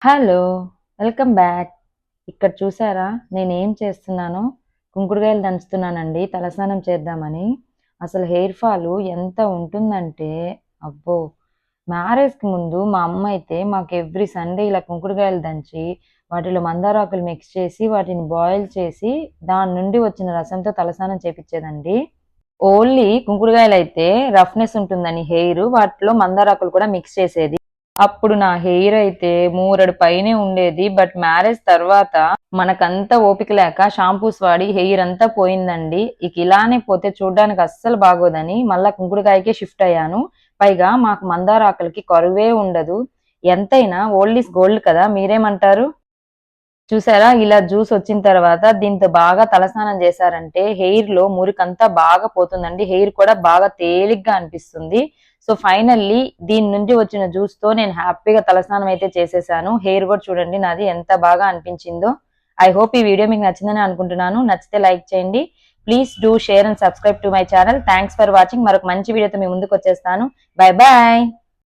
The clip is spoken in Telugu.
హలో! Welcome back. ఇక్కడ చూసారా నేనేం చేస్తున్నానో? కుంకుడుగాయలు దంచుతున్నానండి తలస్నానం చేద్దామని. అసలు హెయిర్ ఫాలు ఎంత ఉంటుందంటే అబ్బో! మ్యారేజ్‌కి ముందు మా అమ్మ అయితే మాకు ఎవ్రీ సండే ఇలా కుంకుడుగాయలు దంచి, వాటిలో మందారాకులు మిక్స్ చేసి, వాటిని బాయిల్ చేసి, దాని నుండి వచ్చిన రసంతో తలస్నానం చేపిచ్చేదండి. ఓన్లీ కుంకుడుగాయలైతే రఫ్‌నెస్ ఉంటుందని హెయిరు, వాటిలో మందారాకులు కూడా మిక్స్ చేసేది. అప్పుడు నా హెయిర్ అయితే మూరెడు పైనే ఉండేది. బట్ మ్యారేజ్ తర్వాత మనకంతా ఓపిక లేక షాంపూస్ వాడి హెయిర్ అంతా పోయిందండి. ఇక ఇలానే పోతే చూడ్డానికి అస్సలు బాగోదని మళ్ళా కుంకుడుకాయకే షిఫ్ట్ అయ్యాను. పైగా మాకు మందారాకులకి కరువే ఉండదు. ఎంతైనా ఓల్డ్ ఈస్ గోల్డ్ కదా! మీరేమంటారు? చూసారా? ఇలా జ్యూస్ వచ్చిన తర్వాత దీంతో బాగా తలస్నానం చేశారంటే హెయిర్‌లో మురికంతా బాగా పోతుందండి. హెయిర్ కూడా బాగా తేలిగ్గా అనిపిస్తుంది. సో, ఫైనల్లీ దీని నుండి వచ్చిన జ్యూస్‌తో నేను హ్యాపీగా తలస్నానం అయితే చేసేసాను. హెయిర్ కూడా చూడండి నాది ఎంత బాగా అనిపించిందో. ఐ హోప్ ఈ వీడియో మీకు నచ్చిందని అనుకుంటున్నాను. నచ్చితే లైక్ చేయండి. Please do share and subscribe to my channel. Thanks for watching. మరొక మంచి వీడియోతో మీ ముందుకొచ్చేస్తాను. Bye bye.